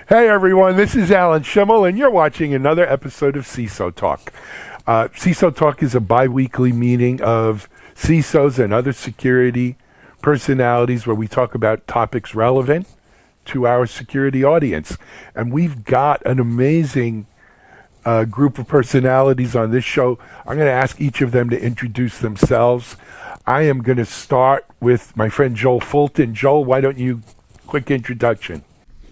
Hey everyone, this is Alan Schimmel, and you're watching another episode of CISO Talk. CISO Talk is a bi-weekly meeting of CISOs and other security personalities where we talk about topics relevant to our security audience. And we've got an amazing group of personalities on this show. I'm going to ask each of them to introduce themselves. I am going to start with my friend Joel Fulton. Joel, why don't you quick introduction?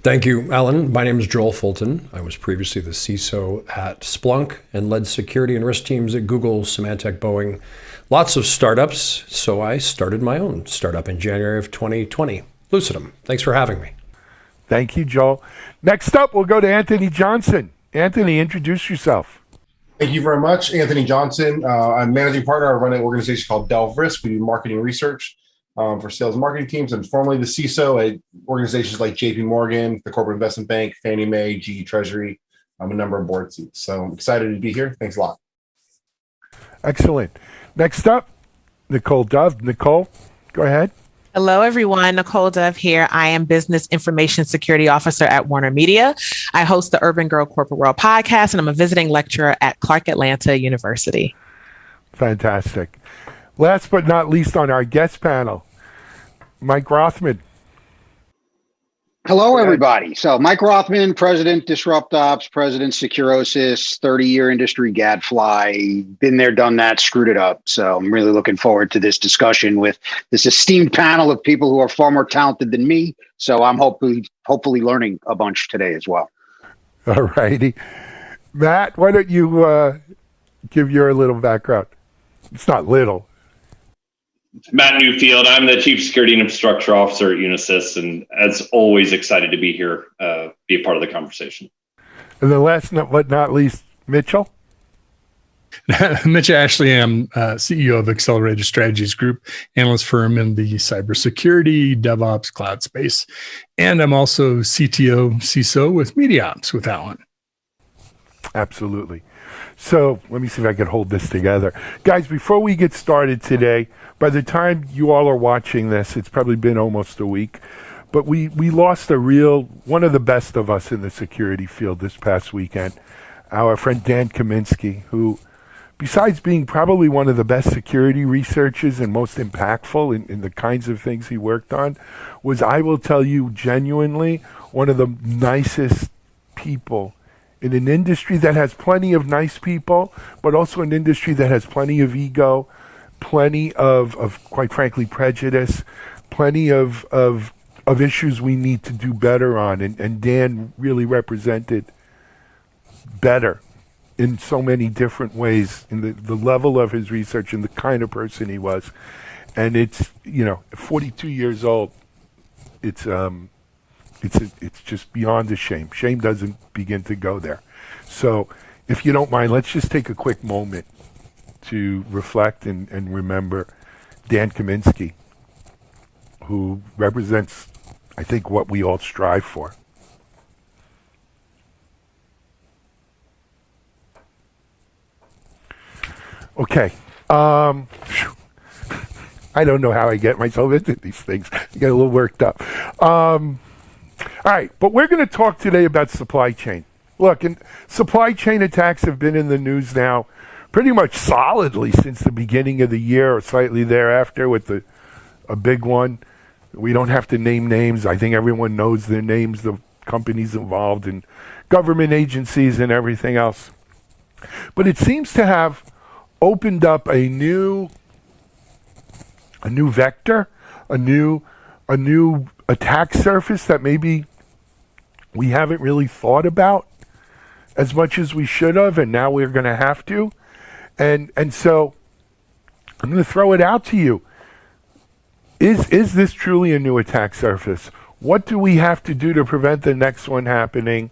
Thank you, Alan. My name is Joel Fulton. I was previously the CISO at Splunk and led security and risk teams at Google, Symantec, Boeing. Lots of startups, so I started my own startup in January of 2020, Lucidum. Thanks for having me. Thank you, Joel. Next up, we'll go to Anthony Johnson. Anthony, introduce yourself. Thank you very much. Anthony Johnson. I'm managing partner. I run an organization called Delve Risk. We do marketing research for sales and marketing teams, and formerly the CISO at organizations like JP Morgan, the Corporate Investment Bank, Fannie Mae, GE Treasury, a number of board seats. So I'm excited to be here. Thanks a lot. Excellent. Next up, Nicole Dove. Nicole, go ahead. Hello, everyone. Nicole Dove here. I am Business Information Security Officer at Warner Media. I host the Urban Girl Corporate World podcast, and I'm a visiting lecturer at Clark Atlanta University. Fantastic. Last but not least on our guest panel, Mike Rothman. Hello, everybody. So Mike Rothman, President, Disrupt Ops, President, Securosis, 30-year industry gadfly, been there, done that, screwed it up. So I'm really looking forward to this discussion with this esteemed panel of people who are far more talented than me. So I'm hopefully learning a bunch today as well. All righty. Matt, why don't you give your little background? It's not little. Matt Newfield. I'm the Chief Security and Infrastructure Officer at Unisys, and as always, excited to be here, be a part of the conversation. And then last but not least, Mitchell. Mitch Ashley. I'm CEO of Accelerated Strategies Group, analyst firm in the cybersecurity, DevOps, cloud space. And I'm also CTO, CISO with MediaOps with Alan. Absolutely. So let me see if I can hold this together. Guys, before we get started today, by the time you all are watching this, it's probably been almost a week, but we lost one of the best of us in the security field this past weekend, our friend Dan Kaminsky, who, besides being probably one of the best security researchers and most impactful in the kinds of things he worked on, was, I will tell you genuinely, one of the nicest people in an industry that has plenty of nice people, but also an industry that has plenty of ego, plenty of quite frankly, prejudice, plenty of issues we need to do better on. And Dan really represented better in so many different ways in the level of his research and the kind of person he was. And it's, 42 years old, it's just beyond a shame. Shame doesn't begin to go there. So if you don't mind, let's just take a quick moment to reflect and remember Dan Kaminsky, who represents, I think, what we all strive for. Okay. I don't know how I get myself into these things. I get a little worked up. All right, but we're going to talk today about supply chain. Look, and supply chain attacks have been in the news now pretty much solidly since the beginning of the year or slightly thereafter with a big one. We don't have to name names. I think everyone knows their names, the companies involved and government agencies and everything else. But it seems to have opened up a new vector, a new attack surface that maybe we haven't really thought about as much as we should have, and now we're going to have to. And so I'm going to throw it out to you. Is this truly a new attack surface? What do we have to do to prevent the next one happening?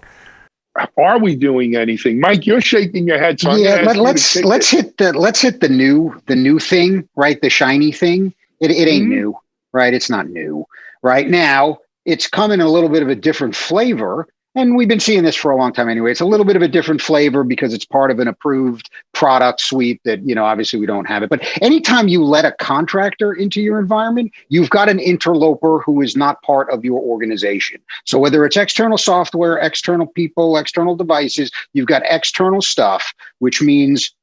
Are we doing anything? Mike, you're shaking your head. So let's hit the new thing, right? The shiny thing. It ain't new, right? It's not new. Right now, it's come in a little bit of a different flavor. And we've been seeing this for a long time anyway. It's a little bit of a different flavor because it's part of an approved product suite that, obviously we don't have it. But anytime you let a contractor into your environment, you've got an interloper who is not part of your organization. So whether it's external software, external people, external devices, you've got external stuff, which means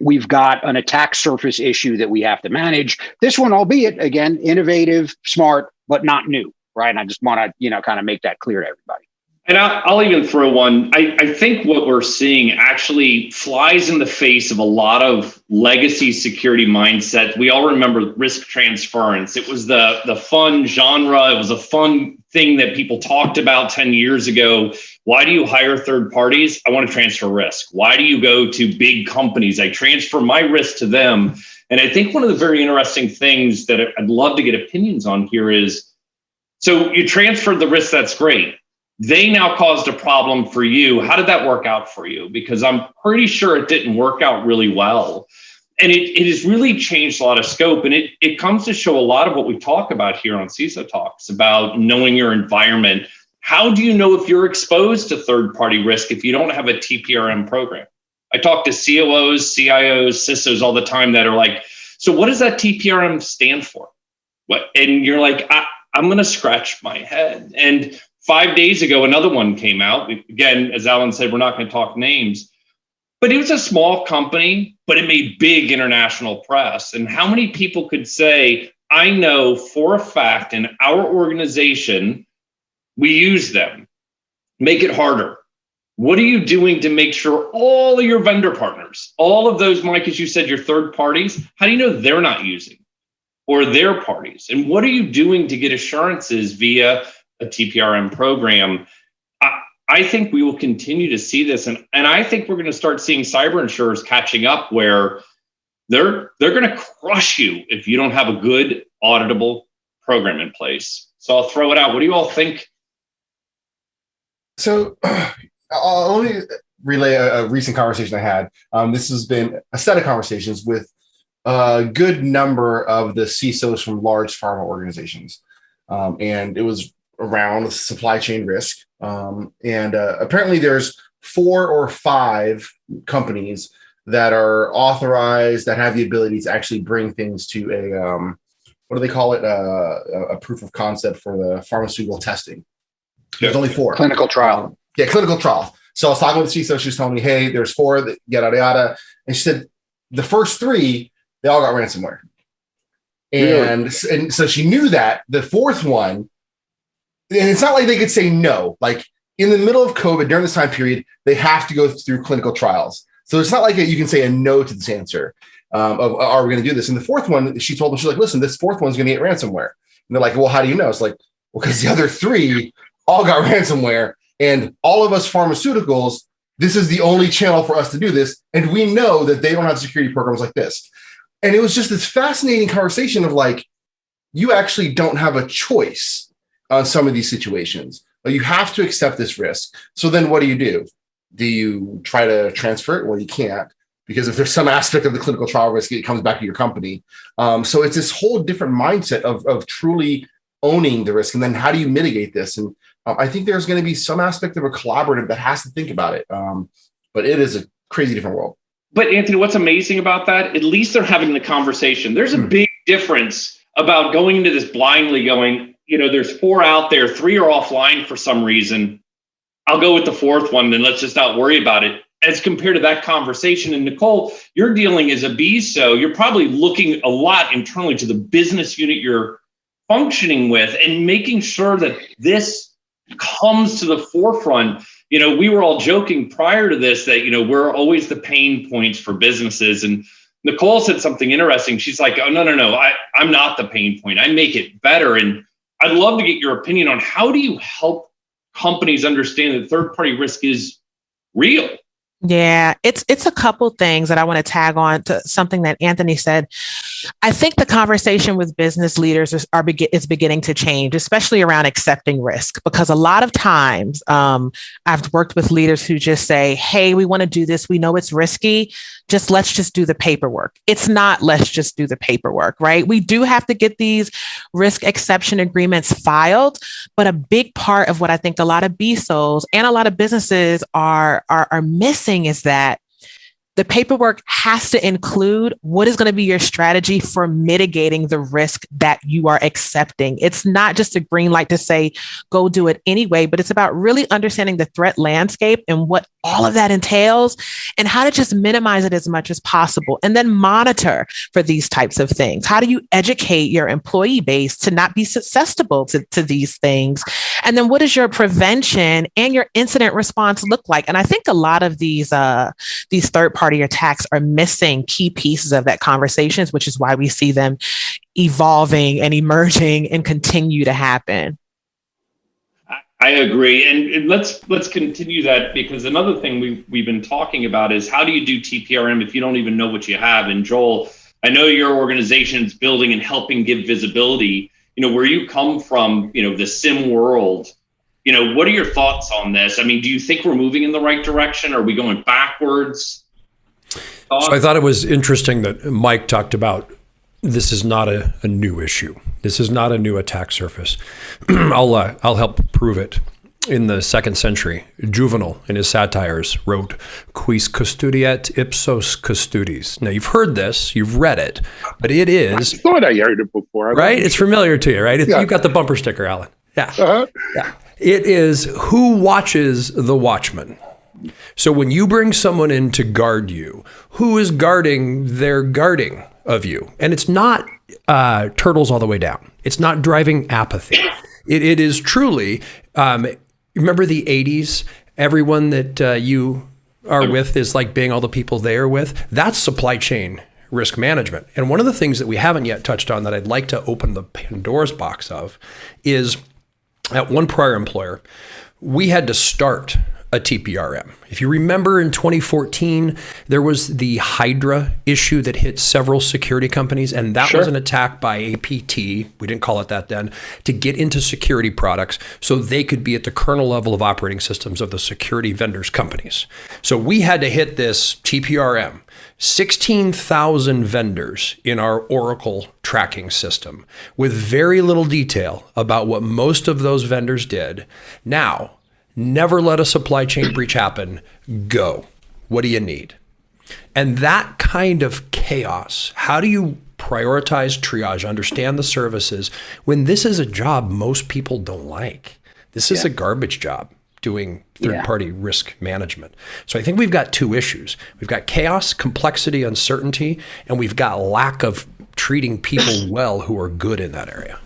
we've got an attack surface issue that we have to manage. This one, albeit, again, innovative, smart, but not new, right? And I just want to, kind of make that clear to everybody. And I'll even throw one. I think what we're seeing actually flies in the face of a lot of legacy security mindset. We all remember risk transference. It was the fun genre. It was a fun thing that people talked about 10 years ago. Why do you hire third parties? I want to transfer risk. Why do you go to big companies? I transfer my risk to them. And I think one of the very interesting things that I'd love to get opinions on here is, so you transferred the risk, that's great. They now caused a problem for you. How did that work out for you? Because I'm pretty sure it didn't work out really well. And it has really changed a lot of scope. And it comes to show a lot of what we talk about here on CISO Talks about knowing your environment. How do you know if you're exposed to third-party risk if you don't have a TPRM program? I talk to COOs, CIOs, CISOs all the time that are like, so what does that TPRM stand for? What? And you're like, I'm going to scratch my head. And 5 days ago, another one came out. Again, as Alan said, we're not going to talk names, but it was a small company, but it made big international press. And how many people could say, I know for a fact in our organization, we use them. Make it harder. What are you doing to make sure all of your vendor partners, all of those, Mike, as you said, your third parties, how do you know they're not using or their parties? And what are you doing to get assurances via a TPRM program? I think we will continue to see this. And I think we're going to start seeing cyber insurers catching up where they're going to crush you if you don't have a good auditable program in place. So I'll throw it out. What do you all think? So I'll only relay a recent conversation I had. This has been a set of conversations with a good number of the CISOs from large pharma organizations. And it was around supply chain risk. And apparently there's 4 or 5 companies that are authorized, that have the ability to actually bring things to a, what do they call it? A proof of concept for the pharmaceutical testing. There's only 4. Clinical trial. Yeah, clinical trial. So I was talking with the CISO. She was telling me, hey, there's 4, that yada, yada. And she said, the first 3, they all got ransomware. And so she knew that the 4th one, and it's not like they could say no. Like in the middle of COVID, during this time period, they have to go through clinical trials. So it's not like you can say a no to this answer of, are we going to do this? And the 4th one, she told them, she's like, listen, this 4th one's going to get ransomware. And they're like, well, how do you know? It's like, well, because the other 3 all got ransomware, and all of us pharmaceuticals, this is the only channel for us to do this. And we know that they don't have security programs like this. And it was just this fascinating conversation of like, you actually don't have a choice on some of these situations. You have to accept this risk. So then what do? Do you try to transfer it? Well, you can't, because if there's some aspect of the clinical trial risk, it comes back to your company. So it's this whole different mindset of truly owning the risk. And then how do you mitigate this? And I think there's going to be some aspect of a collaborative that has to think about it. But it is a crazy different world. But Anthony, what's amazing about that, at least they're having the conversation. There's a big difference about going into this blindly going, there's 4 out there, 3 are offline for some reason. I'll go with the 4th one, then let's just not worry about it. As compared to that conversation. And Nicole, you're dealing as a BSO, you're probably looking a lot internally to the business unit you're functioning with and making sure that this comes to the forefront. We were all joking prior to this that, we're always the pain points for businesses. And Nicole said something interesting. She's like, oh, no, I'm not the pain point. I make it better. And I'd love to get your opinion on how do you help companies understand that third-party risk is real? Yeah, it's a couple things that I want to tag on to something that Anthony said. I think the conversation with business leaders is beginning to change, especially around accepting risk, because a lot of times I've worked with leaders who just say, "Hey, we want to do this. We know it's risky. Let's just do the paperwork." It's not let's just do the paperwork, right? We do have to get these risk exception agreements filed, but a big part of what I think a lot of BSOs and a lot of businesses are missing is that the paperwork has to include what is going to be your strategy for mitigating the risk that you are accepting. It's not just a green light to say, go do it anyway, but it's about really understanding the threat landscape and what all of that entails and how to just minimize it as much as possible. And then monitor for these types of things. How do you educate your employee base to not be susceptible to these things? And then what does your prevention and your incident response look like? And I think a lot of these third-party attacks are missing key pieces of that conversation, which is why we see them evolving and emerging and continue to happen. I agree, and let's continue that, because another thing we've been talking about is how do you do TPRM if you don't even know what you have? And Joel, I know your organization is building and helping give visibility. Where you come from, the SIM world. What are your thoughts on this? I mean, do you think we're moving in the right direction? Are we going backwards? So I thought it was interesting that Mike talked about this is not a new issue. This is not a new attack surface. I'll help prove it. In the 2nd century, Juvenal, in his satires, wrote, "Quis custodiet ipsos custodis." Now, you've heard this, you've read it, but it is... I thought I heard it before. Right? It's familiar to you, right? Yeah. You've got the bumper sticker, Alan. Yeah. Uh-huh. Yeah. It is who watches the watchman. So when you bring someone in to guard you, who is guarding their guarding of you? And it's not turtles all the way down. It's not driving apathy. It is truly... remember the 80s? Everyone that you are with is like being all the people they are with. That's supply chain risk management. And one of the things that we haven't yet touched on that I'd like to open the Pandora's box of is at one prior employer, we had to start a TPRM. If you remember in 2014, there was the Hydra issue that hit several security companies, and that was an attack by APT, we didn't call it that then, to get into security products so they could be at the kernel level of operating systems of the security vendors' companies. So we had to hit this TPRM, 16,000 vendors in our Oracle tracking system with very little detail about what most of those vendors did. Now, never let a supply chain breach happen. Go. What do you need? And that kind of chaos, how do you prioritize triage, understand the services when this is a job most people don't like? This is a garbage job, doing third-party risk management. So I think we've got two issues. We've got chaos, complexity, uncertainty, and we've got lack of treating people well who are good in that area.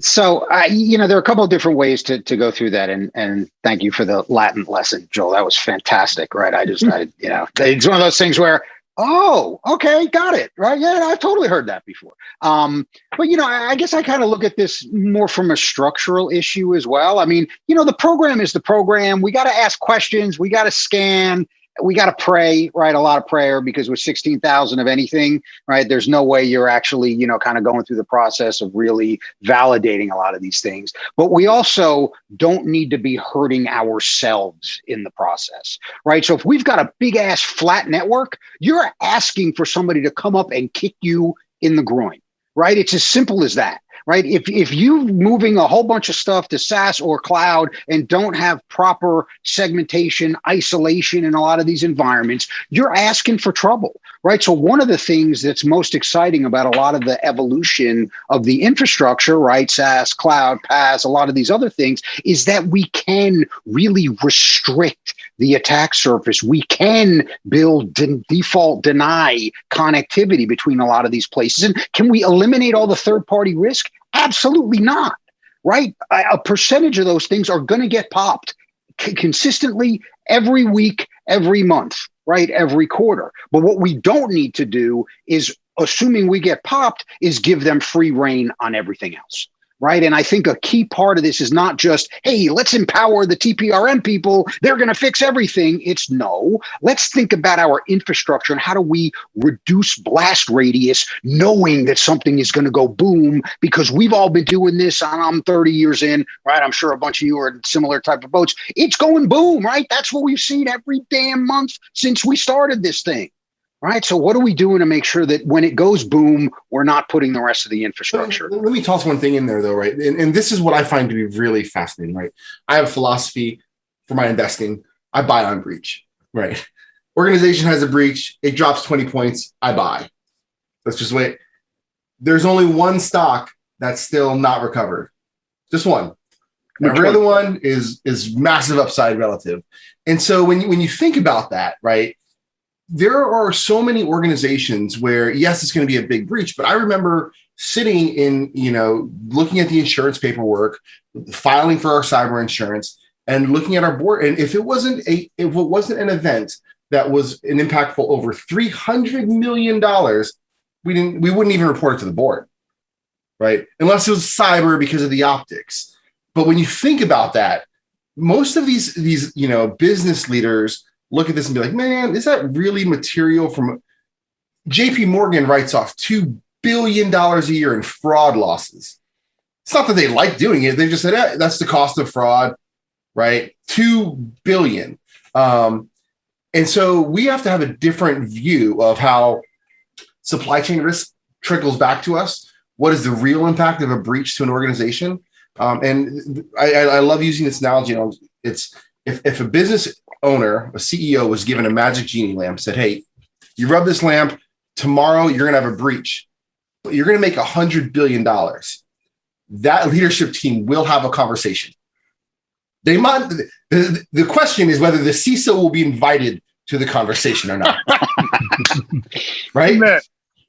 So, there are a couple of different ways to go through that. And thank you for the Latin lesson, Joel. That was fantastic, right? It's one of those things where, oh, okay, got it, right? Yeah, I've totally heard that before. But, I guess I kind of look at this more from a structural issue as well. I mean, the program is the program. We got to ask questions. We got to scan. We got to pray, right? A lot of prayer, because with 16,000 of anything, right, there's no way you're actually, kind of going through the process of really validating a lot of these things. But we also don't need to be hurting ourselves in the process, right? So if we've got a big ass flat network, you're asking for somebody to come up and kick you in the groin, right? It's as simple as that. Right. If you moving a whole bunch of stuff to SaaS or cloud and don't have proper segmentation, isolation in a lot of these environments, you're asking for trouble. Right. So one of the things that's most exciting about a lot of the evolution of the infrastructure, right, SaaS, cloud, PaaS, a lot of these other things, is that we can really restrict the attack surface. We can build default deny connectivity between a lot of these places. And can we eliminate all the third-party risk? Absolutely not, right? A percentage of those things are going to get popped consistently every week, every month, right? Every quarter. But what we don't need to do is, assuming we get popped, is give them free rein on everything else. right? And I think a key part of this is not just, hey, let's empower the TPRM people, they're going to fix everything. It's no, let's think about our infrastructure and how do we reduce blast radius knowing that something is going to go boom, because we've all been doing this and I'm 30 years in, right? I'm sure a bunch of you are in similar type of boats. It's going boom, right? That's what we've seen every damn month since we started this thing. Right. So what are we doing to make sure that when it goes boom, we're not putting the rest of the infrastructure? Let me toss one thing in there, though, right? And this is what I find to be really fascinating, right? I have a philosophy for my investing. I buy on breach, right? Organization has a breach. It drops 20 points. I buy. Let's just wait. There's only one stock that's still not recovered. Just one. Every other one is massive upside relative. And so when you think about that, right? There are so many organizations where, yes, it's going to be a big breach, but I remember sitting in, looking at the insurance paperwork, filing for our cyber insurance, and looking at our board. And if it wasn't an event that was an impactful over $300 million, we wouldn't even report it to the board, right? Unless it was cyber because of the optics. But when you think about that, most of these business leaders look at this and be like, man, is that really material? From JP Morgan writes off $2 billion a year in fraud losses. It's not that they like doing it. They just said, that's the cost of fraud, right? $2 billion. And so we have to have a different view of how supply chain risk trickles back to us. What is the real impact of a breach to an organization? And I love using this analogy. It's if a business owner, a CEO, was given a magic genie lamp, said, hey, you rub this lamp, tomorrow you're going to have a breach. You're going to make $100 billion. That leadership team will have a conversation. They might. The question is whether the CISO will be invited to the conversation or not. Right?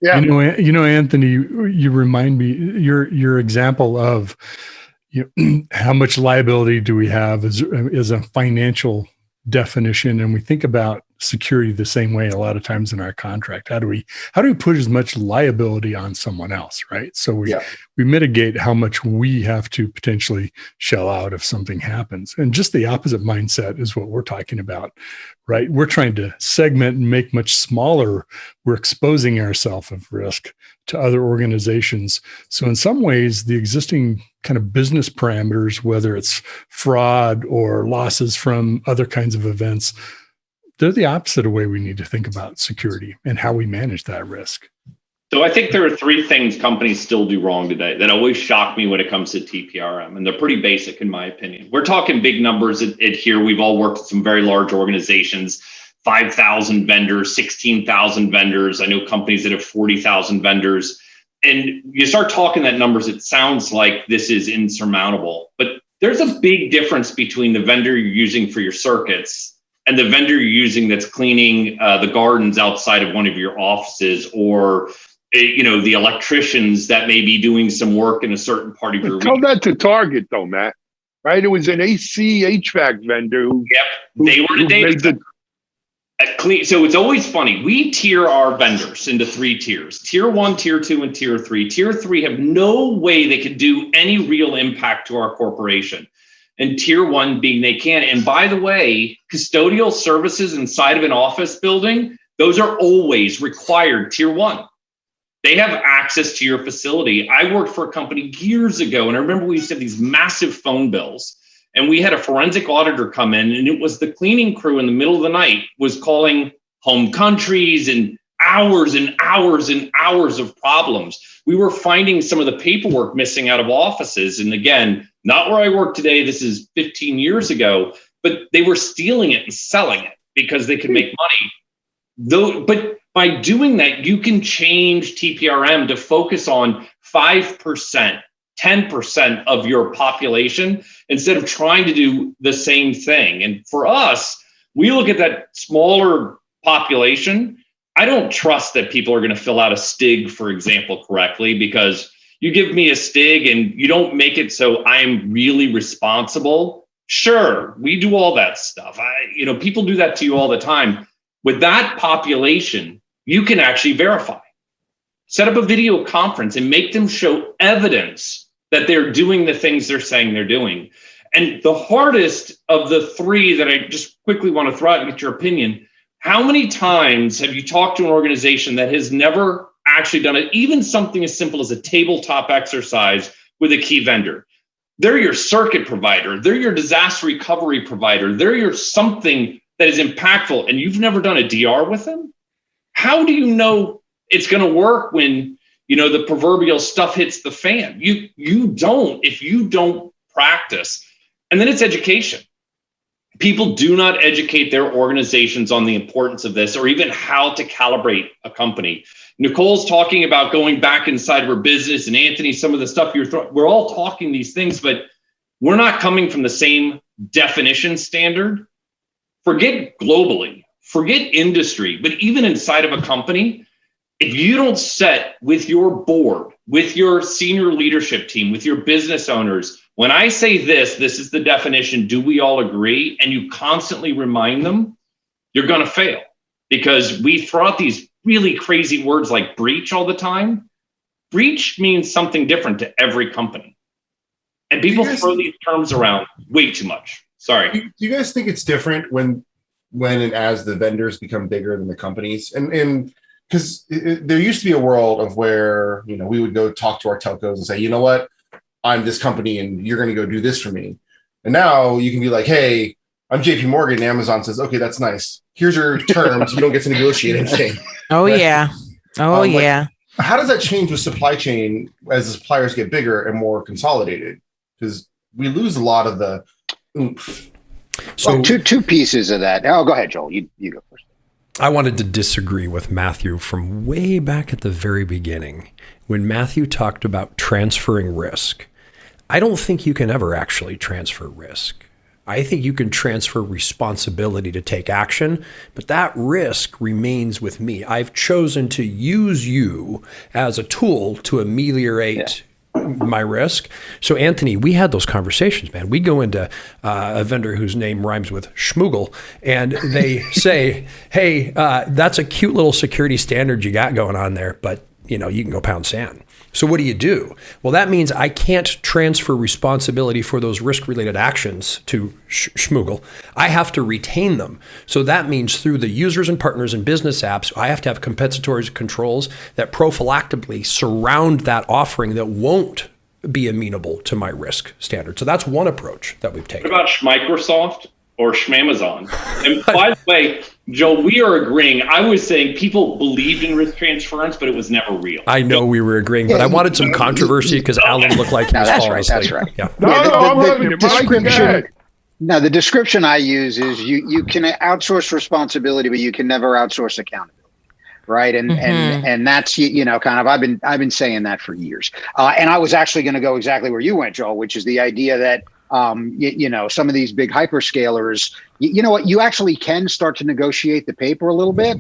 Yeah. Anthony, you remind me, your example of how much liability do we have is a financial definition, and we think about security the same way a lot of times in our contract. How do we put as much liability on someone else, right? So we mitigate how much we have to potentially shell out if something happens. And just the opposite mindset is what we're talking about, right? We're trying to segment and make much smaller. We're exposing ourselves of risk to other organizations. So in some ways, the existing kind of business parameters, whether it's fraud or losses from other kinds of events, they're the opposite of the way we need to think about security and how we manage that risk. So I think there are three things companies still do wrong today that always shock me when it comes to TPRM, and they're pretty basic in my opinion. We're talking big numbers at here. We've all worked with some very large organizations, 5,000 vendors, 16,000 vendors. I know companies that have 40,000 vendors. And you start talking that numbers, it sounds like this is insurmountable. But there's a big difference between the vendor you're using for your circuits and the vendor you're using that's cleaning the gardens outside of one of your offices, or the electricians that may be doing some work in a certain part of your Tell that to Target, though, Matt. Right? It was an AC HVAC vendor who. Yep, they were the data. So it's always funny. We tier our vendors into three tiers: tier 1, tier 2, and tier 3. Tier 3 have no way they could do any real impact to our corporation. And tier 1 being they can. And by the way, custodial services inside of an office building, those are always required tier 1. They have access to your facility. I worked for a company years ago, and I remember we used to have these massive phone bills. And we had a forensic auditor come in, and it was the cleaning crew in the middle of the night was calling home countries and hours and hours and hours of problems. We were finding some of the paperwork missing out of offices. And again, not where I work today. This is 15 years ago, but they were stealing it and selling it because they could make money. But by doing that, you can change TPRM to focus on 5%. 10% of your population instead of trying to do the same thing. And for us, we look at that smaller population. I don't trust that people are going to fill out a STIG, for example, correctly, because you give me a STIG and you don't make it so I'm really responsible. Sure, we do all that stuff. People do that to you all the time. With that population, you can actually verify. Set up a video conference and make them show evidence that they're doing the things they're saying they're doing. And the hardest of the three that I just quickly want to throw out and get your opinion, how many times have you talked to an organization that has never actually done it, even something as simple as a tabletop exercise with a key vendor? They're your circuit provider. They're your disaster recovery provider. They're your something that is impactful, and you've never done a DR with them? How do you know it's going to work when, the proverbial stuff hits the fan? You don't, if you don't practice. And then it's education. People do not educate their organizations on the importance of this or even how to calibrate a company. Nicole's talking about going back inside of her business, and Anthony, some of the stuff we're all talking these things, but we're not coming from the same definition standard. Forget globally, forget industry, but even inside of a company, if you don't set with your board, with your senior leadership team, with your business owners, when I say this is the definition, do we all agree? And you constantly remind them, you're going to fail, because we throw out these really crazy words like breach all the time. Breach means something different to every company. And people throw these terms around way too much. Sorry. Do you guys think it's different when and as the vendors become bigger than the companies? And because there used to be a world of where, we would go talk to our telcos and say, you know what? I'm this company and you're going to go do this for me. And now you can be like, hey, I'm JP Morgan. And Amazon says, okay, that's nice. Here's your terms. You don't get to negotiate anything. Oh, yeah. Oh, yeah. How does that change with supply chain as the suppliers get bigger and more consolidated? Because we lose a lot of the oomph. So two pieces of that. Oh, go ahead, Joel. You go first. I wanted to disagree with Matthew from way back at the very beginning when Matthew talked about transferring risk. I don't think you can ever actually transfer risk. I think you can transfer responsibility to take action, but that risk remains with me. I've chosen to use you as a tool to ameliorate my risk. So Anthony, we had those conversations, man. We go into a vendor whose name rhymes with Schmoogle, and they say, hey, that's a cute little security standard you got going on there, but you can go pound sand. So what do you do? Well, that means I can't transfer responsibility for those risk-related actions to Schmoogle. I have to retain them. So that means through the users and partners and business apps, I have to have compensatory controls that prophylactically surround that offering that won't be amenable to my risk standard. So that's one approach that we've taken. What about Microsoft or Schmamazon? And by the way, Joe, we are agreeing. I was saying people believed in risk transference, but it was never real. I know we were agreeing, but I wanted some controversy because Alan looked like he was falling asleep. That's right. Yeah. The description I use is you can outsource responsibility, but you can never outsource accountability. Right. And that's, kind of, I've been saying that for years. And I was actually going to go exactly where you went, Joel, which is the idea that, some of these big hyperscalers, you know what, you actually can start to negotiate the paper a little bit,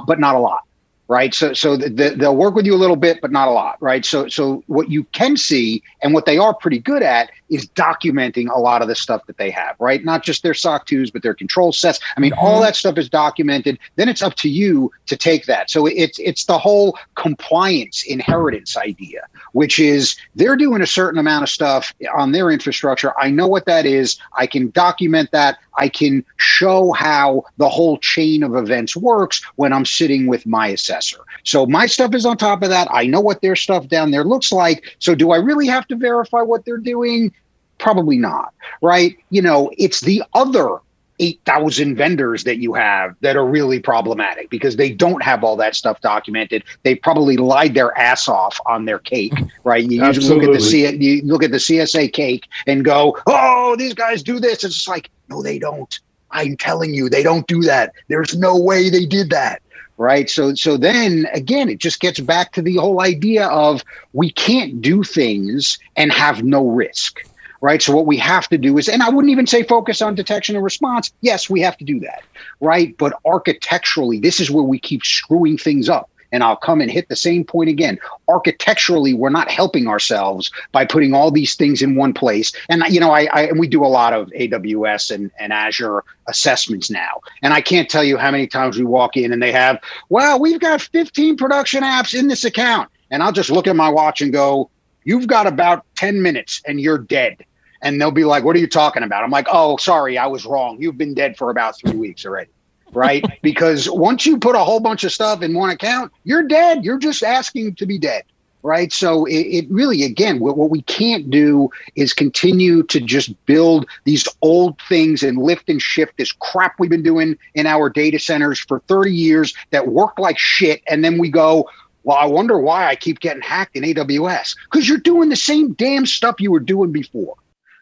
but not a lot. Right. So they'll work with you a little bit, but not a lot. Right. So what you can see and what they are pretty good at is documenting a lot of the stuff that they have. Right. Not just their SOC 2s, but their control sets. I mean, all that stuff is documented. Then it's up to you to take that. So it's the whole compliance inheritance idea, which is they're doing a certain amount of stuff on their infrastructure. I know what that is. I can document that. I can show how the whole chain of events works when I'm sitting with my assessor. So my stuff is on top of that. I know what their stuff down there looks like. So do I really have to verify what they're doing? Probably not, right? It's the other 8,000 vendors that you have that are really problematic because they don't have all that stuff documented. They probably lied their ass off on their cake, right? You usually look at the CSA cake and go, oh, these guys do this. It's just like, no, they don't. I'm telling you, they don't do that. There's no way they did that. Right. So then again, it just gets back to the whole idea of we can't do things and have no risk. Right. So what we have to do is, and I wouldn't even say focus on detection and response. Yes, we have to do that. Right. But architecturally, this is where we keep screwing things up. And I'll come and hit the same point again. Architecturally, we're not helping ourselves by putting all these things in one place. And, and we do a lot of AWS and Azure assessments now. And I can't tell you how many times we walk in and they have, well, we've got 15 production apps in this account. And I'll just look at my watch and go, you've got about 10 minutes and you're dead. And they'll be like, what are you talking about? I'm like, oh, sorry, I was wrong. You've been dead for about 3 weeks already. Right? Because once you put a whole bunch of stuff in one account, you're dead. You're just asking to be dead. Right. So it really, again, what we can't do is continue to just build these old things and lift and shift this crap we've been doing in our data centers for 30 years that work like shit. And then we go, well, I wonder why I keep getting hacked in AWS, because you're doing the same damn stuff you were doing before.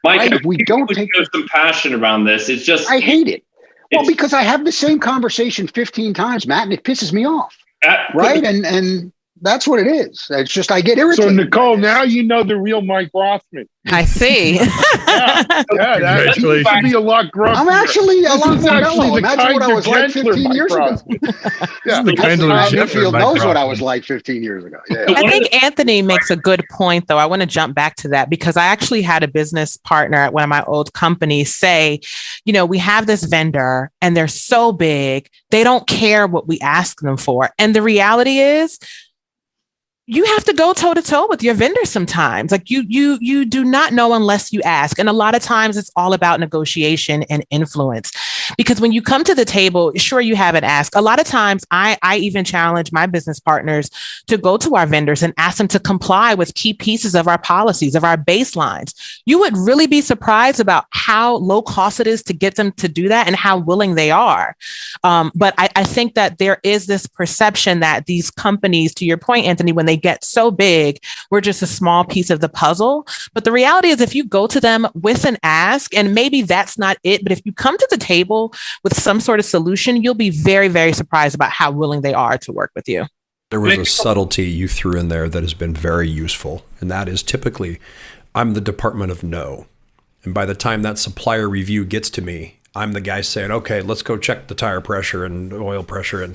Mike, right? If we don't take some passion around this, it's just I hate it. Well, because I have the same conversation 15 times, Matt, and it pisses me off. Right. And that's what it is. It's just I get irritated. So, Nicole, now you know the real Mike Rothman. I see. That used to be a lot grumpier. I'm actually a lot more actually mellow. the Imagine what I was like kinder, 15 years ago. Yeah. The kinder Newfield Mike knows what I Rothman. was like 15 years ago. Yeah. I think Anthony makes a good point, though. I want to jump back to that because I actually had a business partner at one of my old companies say, we have this vendor and they're so big, they don't care what we ask them for. And the reality is, you have to go toe to toe with your vendor sometimes. Like you do not know unless you ask. And a lot of times it's all about negotiation and influence. Because when you come to the table, sure, you have an ask. A lot of times I even challenge my business partners to go to our vendors and ask them to comply with key pieces of our policies, of our baselines. You would really be surprised about how low cost it is to get them to do that and how willing they are. But I think that there is this perception that these companies, to your point, Anthony, when they get so big, we're just a small piece of the puzzle. But the reality is if you go to them with an ask, and maybe that's not it, but if you come to the table with some sort of solution, you'll be very, very surprised about how willing they are to work with you. There was a subtlety you threw in there that has been very useful. And that is typically, I'm the department of no. And by the time that supplier review gets to me, I'm the guy saying, okay, let's go check the tire pressure and oil pressure.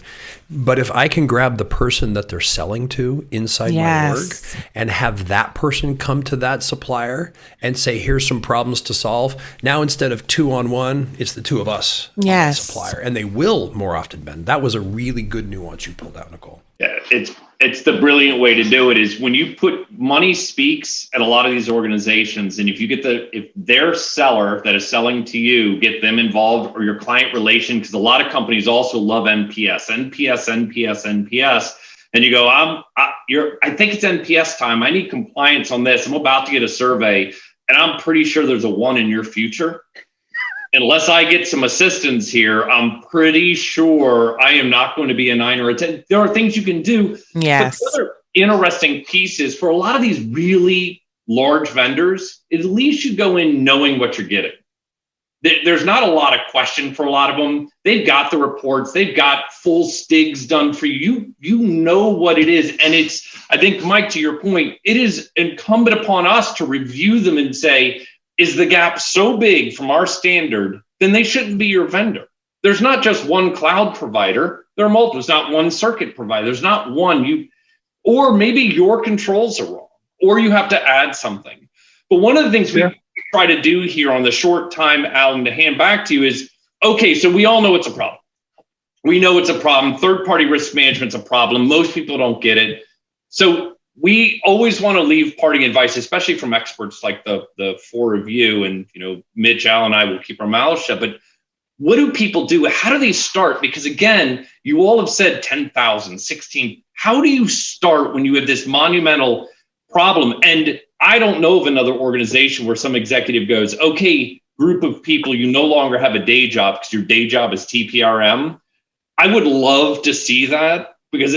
But if I can grab the person that they're selling to inside my org and have that person come to that supplier and say, here's some problems to solve. Now, instead of 2-on-1, it's the two of us on the supplier. And they will more often, Ben. That was a really good nuance you pulled out, Nicole. Yeah, it's the brilliant way to do it is when you put money speaks at a lot of these organizations. And if you get if their seller that is selling to you, get them involved or your client relation, because a lot of companies also love NPS. And you go, I think it's NPS time. I need compliance on this. I'm about to get a survey and I'm pretty sure there's a 1 in your future. Unless I get some assistance here, I'm pretty sure I am not going to be a 9 or a 10. There are things you can do. Yes. But the other interesting piece is for a lot of these really large vendors, at least you go in knowing what you're getting. There's not a lot of question for a lot of them. They've got the reports. They've got full stigs done for you. You know what it is. And I think, Mike, to your point, it is incumbent upon us to review them and say, is the gap so big from our standard, then they shouldn't be your vendor. There's not just one cloud provider. There are multiple. There's not one circuit provider. There's not one. Or maybe your controls are wrong, or you have to add something. But one of the things we try to do here on the short time, Alan, to hand back to you is, okay, so we all know it's a problem. We know it's a problem. Third-party risk management's a problem. Most people don't get it. So we always want to leave parting advice, especially from experts like the four of you and, Mitch, Al, and I will keep our mouths shut. But what do people do? How do they start? Because again, you all have said 10,000, 16. How do you start when you have this monumental problem? And I don't know of another organization where some executive goes, okay, group of people, you no longer have a day job because your day job is TPRM. I would love to see that because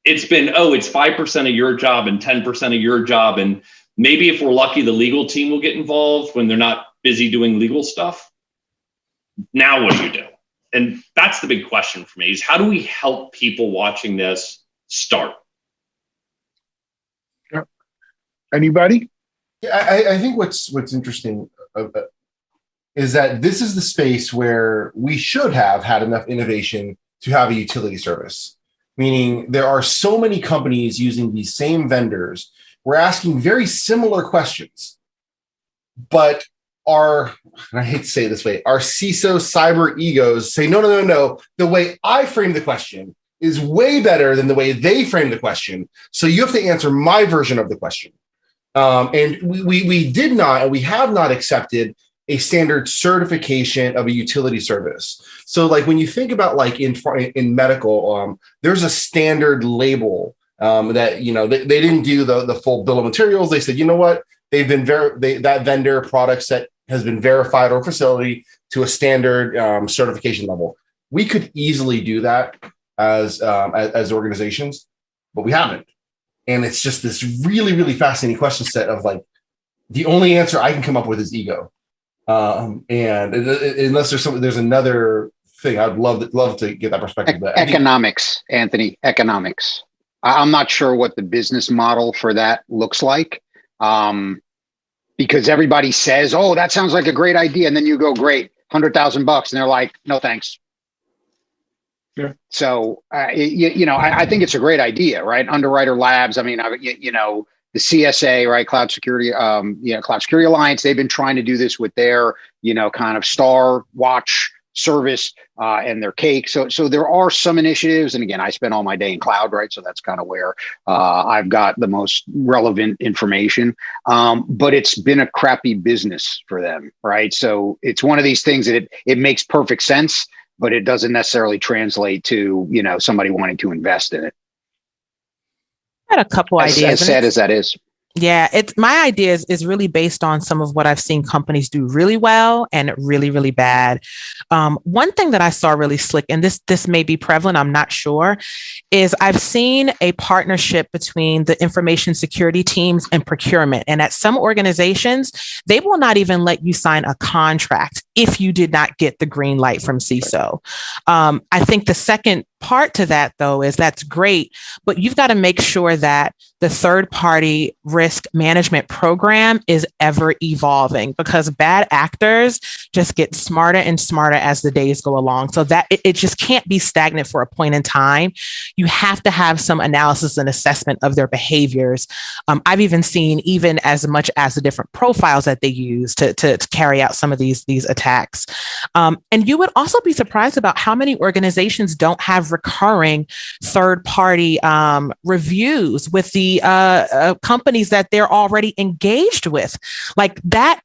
it's been, it's 5% of your job and 10% of your job. And maybe if we're lucky, the legal team will get involved when they're not busy doing legal stuff. Now what do you do? And that's the big question for me is how do we help people watching this start? Anybody? Yeah, I think what's interesting is that this is the space where we should have had enough innovation to have a utility service. Meaning there are so many companies using these same vendors. We're asking very similar questions, but I hate to say it this way, our CISO cyber egos say, no. The way I frame the question is way better than the way they frame the question. So you have to answer my version of the question. And we did not, and we have not accepted a standard certification of a utility service. So like when you think about like in medical, there's a standard label that, you know, they didn't do the full bill of materials. They said, you know what, they've been that vendor product set has been verified or facility to a standard certification level. We could easily do that as organizations, but we haven't. And it's just this really, really fascinating question set of like, the only answer I can come up with is ego. And unless there's another thing, I'd love to get that perspective. Economics, Anthony, economics. I'm not sure what the business model for that looks like. Because everybody says, oh, that sounds like a great idea. And then you go, great, $100,000. And they're like, no, thanks. Yeah. So, I think it's a great idea, right? Underwriter Labs. I mean, the CSA, right? Cloud Security, Cloud Security Alliance. They've been trying to do this with their, kind of Star Watch service and their cake. So there are some initiatives. And again, I spend all my day in cloud, right? So that's kind of where I've got the most relevant information. But it's been a crappy business for them, right? So it's one of these things that it makes perfect sense, but it doesn't necessarily translate to, somebody wanting to invest in it. I had a couple ideas. As sad as that is. Yeah, my idea is really based on some of what I've seen companies do really well and really, really bad. One thing that I saw really slick, and this may be prevalent, I'm not sure, is I've seen a partnership between the information security teams and procurement. And at some organizations, they will not even let you sign a contract if you did not get the green light from CISO. I think the second part to that, though, is that's great, but you've got to make sure that the third-party risk management program is ever evolving, because bad actors just get smarter and smarter as the days go along. So that it just can't be stagnant for a point in time. You have to have some analysis and assessment of their behaviors. I've even seen even as much as the different profiles that they use to carry out some of these attacks. And you would also be surprised about how many organizations don't have recurring third-party reviews with the companies that they're already engaged with. Like that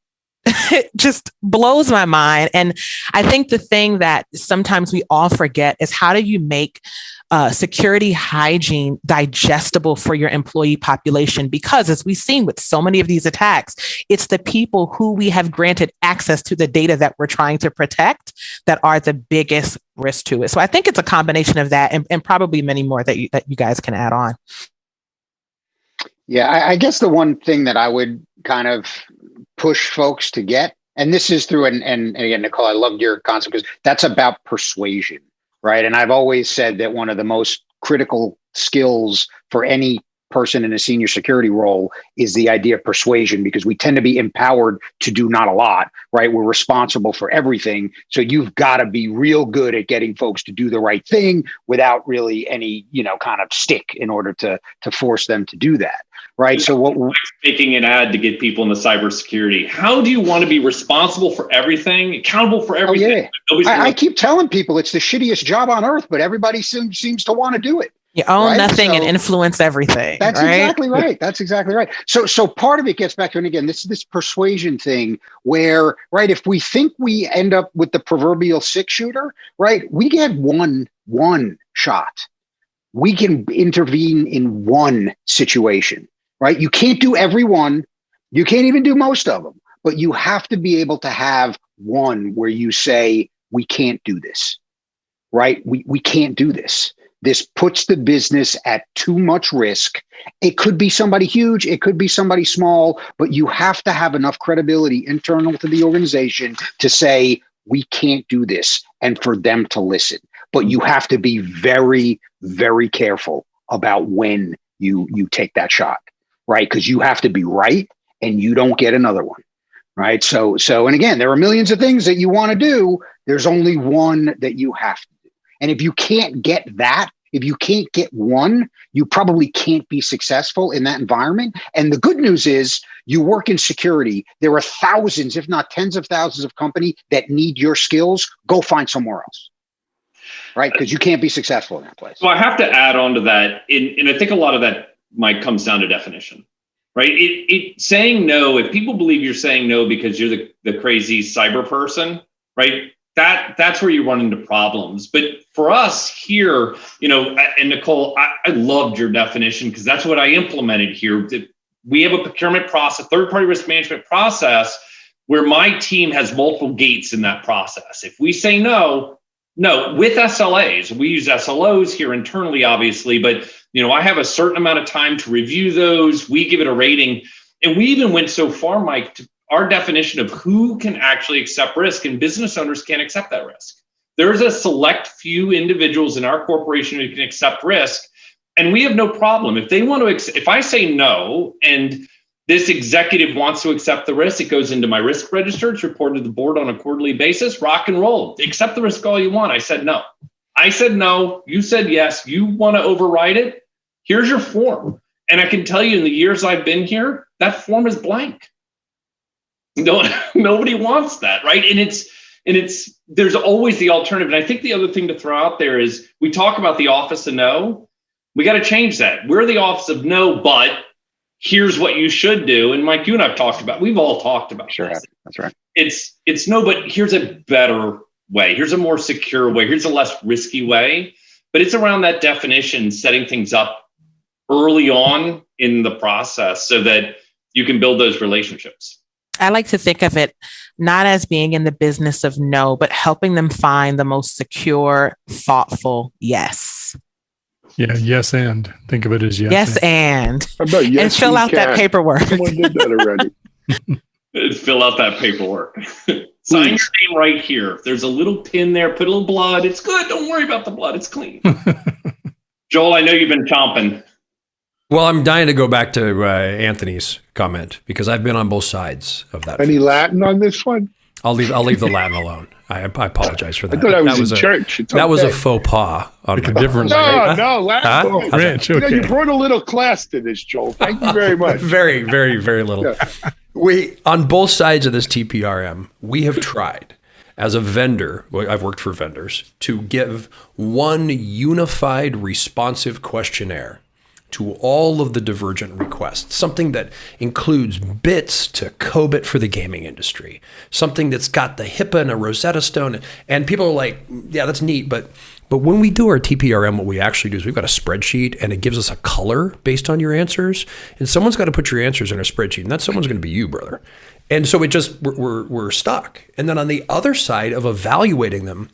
just blows my mind. And I think the thing that sometimes we all forget is, how do you make security hygiene digestible for your employee population? Because as we've seen with so many of these attacks, it's the people who we have granted access to the data that we're trying to protect that are the biggest risk to it. So I think it's a combination of that and probably many more that you guys can add on. Yeah, I guess the one thing that I would kind of push folks to get, and this is through, and again, Nicole, I loved your concept, because that's about persuasion, right? And I've always said that one of the most critical skills for any person in a senior security role is the idea of persuasion, because we tend to be empowered to do not a lot, right? We're responsible for everything. So you've got to be real good at getting folks to do the right thing without really any, kind of stick in order to force them to do that. Right. So what we're making an ad to get people into cybersecurity. How do you want to be responsible for everything, accountable for everything? Oh, yeah. I keep telling people it's the shittiest job on earth, but everybody seems to want to do it. You own nothing and influence everything. That's exactly right. That's exactly right. So part of it gets back to, and again, this persuasion thing where, right, if we think we end up with the proverbial 6-shooter, right, we get one shot. We can intervene in one situation. Right? You can't do every one. You can't even do most of them, but you have to be able to have one where you say, we can't do this, right? We can't do this. This puts the business at too much risk. It could be somebody huge. It could be somebody small, but you have to have enough credibility internal to the organization to say, we can't do this, and for them to listen. But you have to be very, very careful about when you take that shot. Right? Because you have to be right and you don't get another one. Right. So, and again, there are millions of things that you want to do. There's only one that you have to do. And if you can't get that, if you can't get one, you probably can't be successful in that environment. And the good news is you work in security. There are thousands, if not tens of thousands of companies that need your skills. Go find somewhere else. Right. Because you can't be successful in that place. So I have to add on to that. And I think a lot of that might comes down to definition. right? It saying no, if people believe you're saying no because you're the crazy cyber person, right? That's where you run into problems. But for us here, and Nicole, I loved your definition because that's what I implemented here. We have a procurement process, third-party risk management process, where my team has multiple gates in that process. If we say no, with SLAs, we use SLOs here internally, obviously, but I have a certain amount of time to review those. We give it a rating. And we even went so far, Mike, to our definition of who can actually accept risk, and business owners can't accept that risk. There's a select few individuals in our corporation who can accept risk, and we have no problem. If they want to, if I say no, and this executive wants to accept the risk, it goes into my risk register. It's reported to the board on a quarterly basis. Rock and roll. Accept the risk all you want. I said no. I said no. You said yes. You want to override it? Here's your form. And I can tell you, in the years I've been here, that form is blank. Nobody wants that, right? And it's there's always the alternative. And I think the other thing to throw out there is we talk about the office of no. We got to change that. We're the office of no, but here's what you should do. And Mike, you and I've talked about, we've all talked about Sure this. have. That's right. It's no, but here's a better way. Here's a more secure way. Here's a less risky way. But it's around that definition, setting things up early on in the process so that you can build those relationships. I like to think of it not as being in the business of no, but helping them find the most secure, thoughtful yes. Yeah, yes, and think of it as yes. Yes, and How about yes, and fill we out that can? paperwork. Someone did that already. Fill out that paperwork. Sign your name right here. If there's a little pin there, put a little blood. It's good. Don't worry about the blood. It's clean. Joel, I know you've been chomping. Well, I'm dying to go back to Anthony's comment because I've been on both sides of that. Any Latin on this one? I'll leave the Latin alone. I apologize for that. I thought I was that was in church. It's that was a okay. faux pas. On Like a my different part. No, Latin. Huh? Oh, How's Rich, you know, okay. you brought a little class to this, Joel. Thank you very much. Very, very, very little. Yeah. We on both sides of this TPRM, we have tried as a vendor. Well, I've worked for vendors to give one unified, responsive questionnaire to all of the divergent requests, something that includes bits to COBIT for the gaming industry, something that's got the HIPAA and a Rosetta Stone. And people are like, yeah, that's neat. But when we do our TPRM, what we actually do is we've got a spreadsheet and it gives us a color based on your answers. And someone's got to put your answers in a spreadsheet. And that someone's going to be you, brother. And so we're stuck. And then on the other side of evaluating them,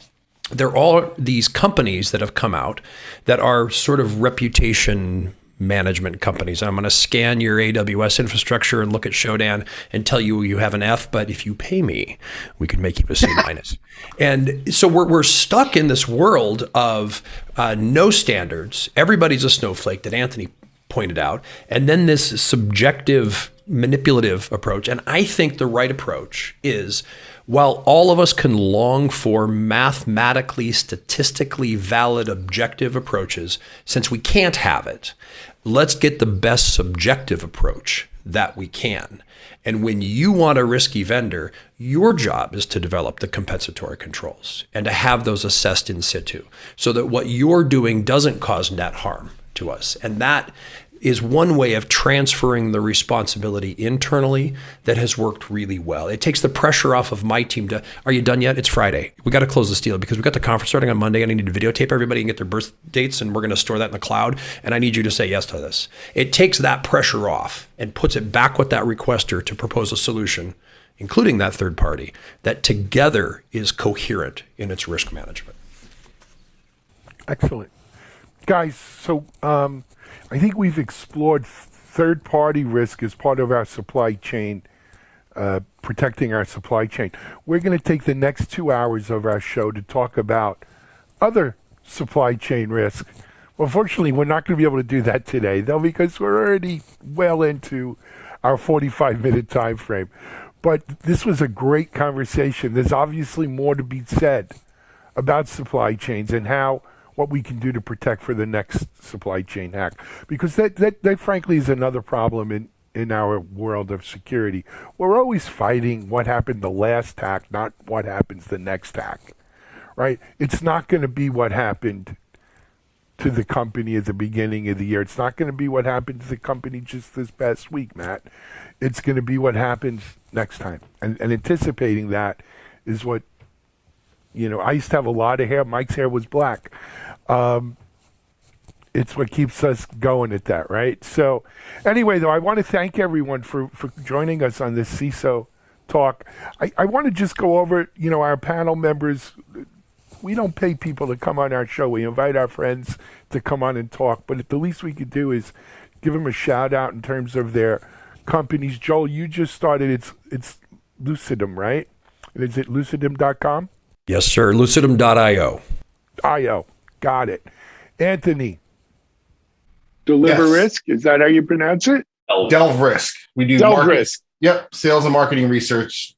there are all these companies that have come out that are sort of reputation management companies. I'm going to scan your AWS infrastructure and look at Shodan and tell you you have an F, but if you pay me, we can make you a C minus. And so we're stuck in this world of no standards. Everybody's a snowflake that Anthony pointed out. And then this subjective, manipulative approach. And I think the right approach is, while all of us can long for mathematically, statistically valid, objective approaches, since we can't have it, let's get the best subjective approach that we can. And when you want a risky vendor, your job is to develop the compensatory controls and to have those assessed in situ so that what you're doing doesn't cause net harm to us. And that is one way of transferring the responsibility internally that has worked really well. It takes the pressure off of my team to, are you done yet? It's Friday. We got to close this deal because we got the conference starting on Monday and I need to videotape everybody and get their birth dates and we're going to store that in the cloud and I need you to say yes to this. It takes that pressure off and puts it back with that requester to propose a solution, including that third party, that together is coherent in its risk management. Excellent. Guys, so I think we've explored third-party risk as part of our supply chain, protecting our supply chain. We're going to take the next 2 hours of our show to talk about other supply chain risk. Well, fortunately, we're not going to be able to do that today, though, because we're already well into our 45-minute time frame. But this was a great conversation. There's obviously more to be said about supply chains and what we can do to protect for the next supply chain hack. Because that frankly is another problem in our world of security. We're always fighting what happened the last hack, not what happens the next hack, right? It's not going to be what happened to the company at the beginning of the year. It's not going to be what happened to the company just this past week, Matt. It's going to be what happens next time. And anticipating that is what, I used to have a lot of hair. Mike's hair was black. It's what keeps us going at that, right? So anyway, though, I want to thank everyone for joining us on this CISO talk. I want to just go over, our panel members. We don't pay people to come on our show. We invite our friends to come on and talk. But the least we could do is give them a shout out in terms of their companies. Joel, you just started. It's Lucidum, right? Is it lucidum.com? Yes, sir. Lucidum.io. IO. Got it. Anthony. Deliver Yes. risk. Is that how you pronounce it? Delve Risk. We do Delve market- risk. Yep, sales and marketing research,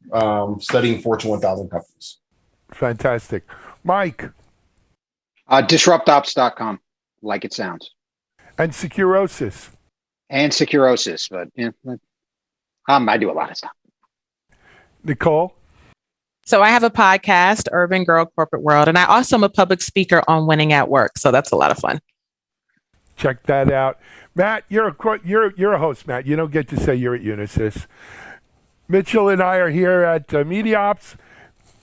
studying Fortune 1000 companies. Fantastic. Mike. DisruptOps.com, like it sounds. And Securosis. And Securosis, but I do a lot of stuff. Nicole. So I have a podcast, Urban Girl Corporate World, and I also am a public speaker on Winning at Work. So that's a lot of fun. Check that out. Matt, you're a host, Matt. You don't get to say you're at Unisys. Mitchell and I are here at Media Ops.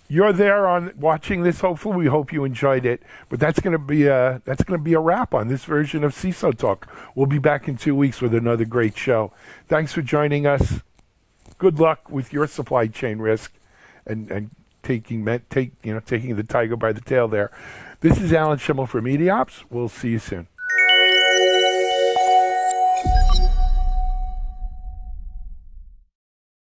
You're there on watching this. Hopefully, we hope you enjoyed it. But that's going to be a wrap on this version of CISO Talk. We'll be back in 2 weeks with another great show. Thanks for joining us. Good luck with your supply chain risk and taking the tiger by the tail there. This is Alan Schimmel for Media Ops. We'll see you soon.